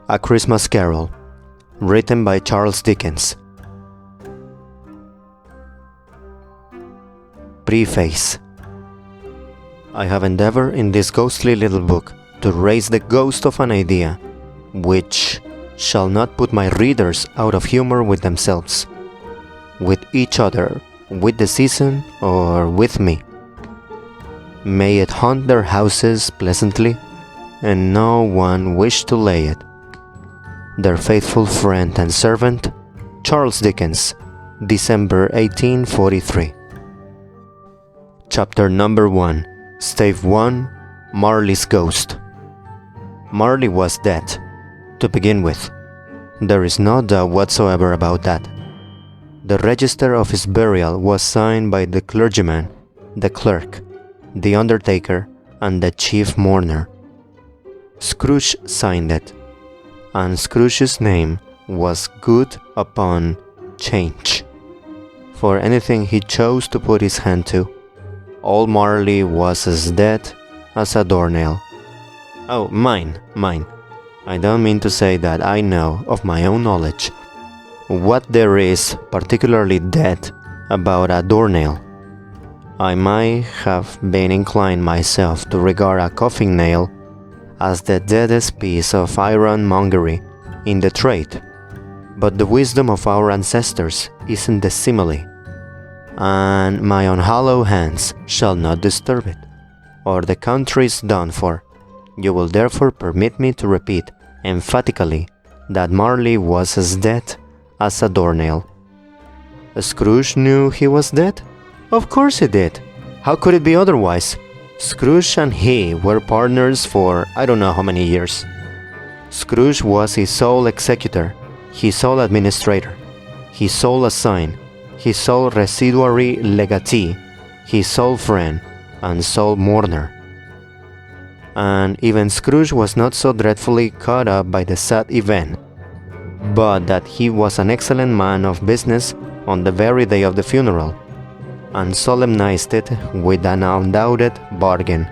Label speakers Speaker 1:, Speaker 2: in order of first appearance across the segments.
Speaker 1: A Christmas Carol, written by Charles Dickens. Preface. I have endeavored in this ghostly little book to raise the ghost of an idea, which shall not put my readers out of humor with themselves, with each other, with the season, or with me. May it haunt their houses pleasantly, and no one wish to lay it. Their faithful friend and servant, Charles Dickens, December 1843. Chapter number 1, Stave 1, Marley's Ghost. Marley was dead, to begin with. There is no doubt whatsoever about that. The register of his burial was signed by the clergyman, the clerk, the undertaker, and the chief mourner. Scrooge signed it, and Scrooge's name was good upon change for anything he chose to put his hand to. Old Marley was as dead as a doornail. Oh, mine. I don't mean to say that I know of my own knowledge what there is particularly dead about a doornail. I might have been inclined myself to regard a coffin nail as the deadest piece of ironmongery in the trade, but the wisdom of our ancestors is in the simile, and my unhallowed hands shall not disturb it, or the country is done for. You will therefore permit me to repeat emphatically that Marley was as dead as a doornail. Scrooge knew he was dead? Of course he did. How could it be otherwise? Scrooge and he were partners for I don't know how many years. Scrooge was his sole executor, his sole administrator, his sole assign, his sole residuary legatee, his sole friend, and sole mourner. And even Scrooge was not so dreadfully caught up by the sad event, but that he was an excellent man of business on the very day of the funeral, and solemnized it with an undoubted bargain.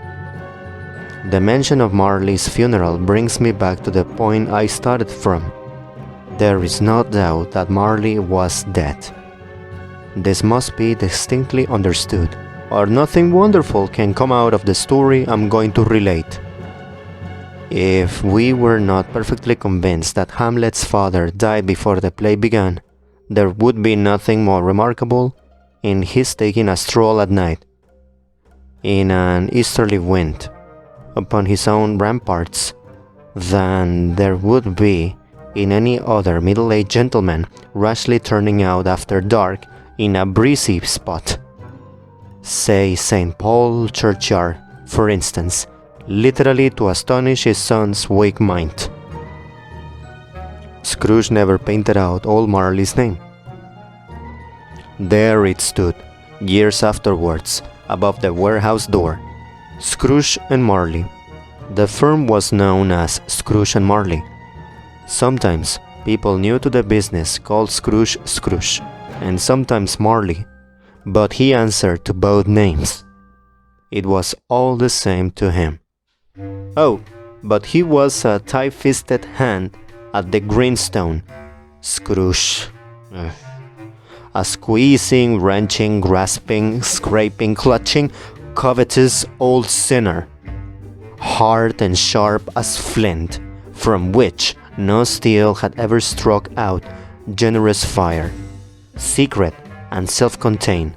Speaker 1: The mention of Marley's funeral brings me back to the point I started from. There is no doubt that Marley was dead. This must be distinctly understood, or nothing wonderful can come out of the story I'm going to relate. If we were not perfectly convinced that Hamlet's father died before the play began, there would be nothing more remarkable in his taking a stroll at night, in an easterly wind, upon his own ramparts, than there would be in any other middle-aged gentleman rashly turning out after dark in a breezy spot. Say St. Paul churchyard, for instance, literally to astonish his son's weak mind. Scrooge never painted out old Marley's name. There it stood, years afterwards, above the warehouse door. Scrooge and Marley. The firm was known as Scrooge and Marley. Sometimes people new to the business called Scrooge Scrooge, and sometimes Marley, but he answered to both names. It was all the same to him. Oh, but he was a tight-fisted hand at the grindstone. Scrooge. A squeezing, wrenching, grasping, scraping, clutching, covetous old sinner, hard and sharp as flint, from which no steel had ever struck out generous fire, secret and self-contained,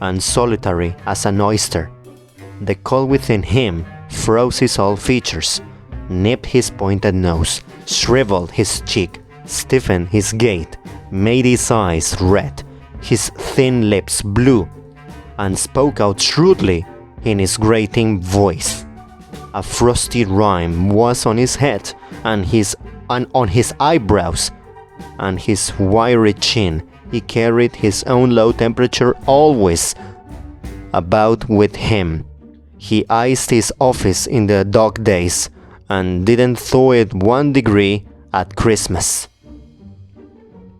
Speaker 1: and solitary as an oyster. The cold within him froze his whole features, nipped his pointed nose, shriveled his cheek, stiffened his gait, made his eyes red, his thin lips blue, and spoke out shrewdly in his grating voice. A frosty rime was on his head and on his eyebrows, and his wiry chin. He carried his own low temperature always about with him. He iced his office in the dog days, and didn't thaw it 1 degree at Christmas.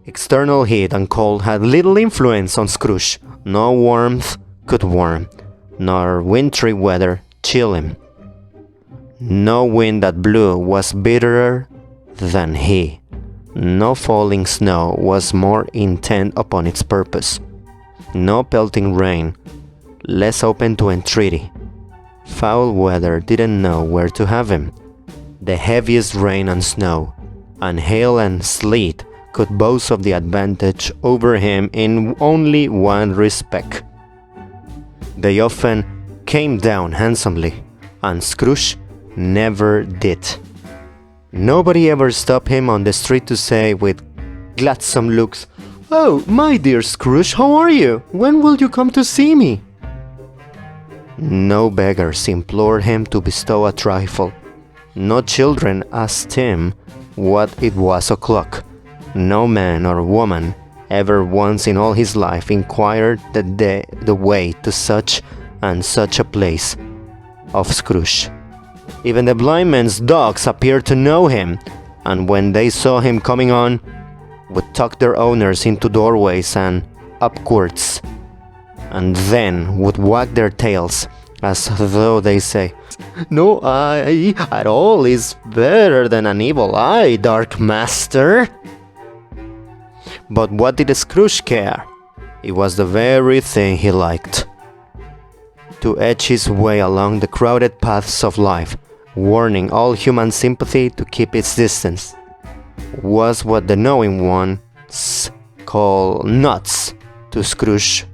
Speaker 1: External heat and cold had little influence on Scrooge. No warmth could warm, nor wintry weather chill him. No wind that blew was bitterer than he. No falling snow was more intent upon its purpose. No pelting rain, less open to entreaty. Foul weather didn't know where to have him. The heaviest rain and snow, and hail and sleet could boast of the advantage over him in only one respect. They often came down handsomely, and Scrooge never did. Nobody ever stopped him on the street to say with gladsome looks, "Oh, my dear Scrooge, how are you? When will you come to see me?" No beggars implored him to bestow a trifle. No children asked him what it was o'clock. No man or woman ever once in all his life inquired the way to such and such a place of Scrooge. Even the blind man's dogs appeared to know him, and when they saw him coming on, would tuck their owners into doorways and up courts, and then would wag their tails as though they say, "No eye at all is better than an evil eye, dark master." But what did Scrooge care? It was the very thing he liked. To edge his way along the crowded paths of life, warning all human sympathy to keep its distance, was what the knowing ones call nuts to Scrooge.